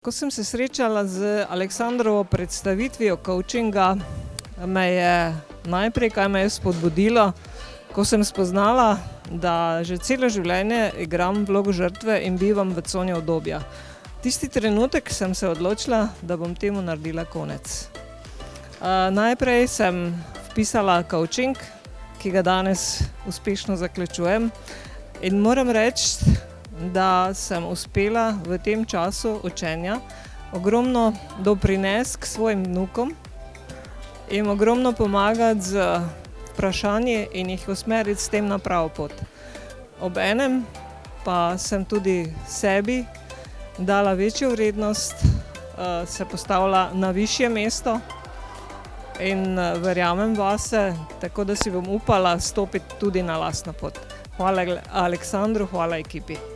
Ko sem se srečala z Aleksandrovo predstavitvijo coachinga, me je najprej, kaj me je spodbudilo, ko sem spoznala, da že celo življenje igram vlogo žrtve in bivam v coni udobja. Tisti trenutek sem se odločila, da bom temu naredila konec. Najprej sem vpisala coaching, ki ga danes uspešno zaključujem, in moram reči, da sem uspela v tem času učenja ogromno doprinesti k svojim vnukom in ogromno pomagati z vprašanji in jih usmeriti s tem na pravo pot. Obenem pa sem tudi sebi dala večjo vrednost, se postavila na višje mesto in verjamem vase, tako da si bom upala stopiti tudi na lastno pot. Hvala Aleksandru, hvala ekipi.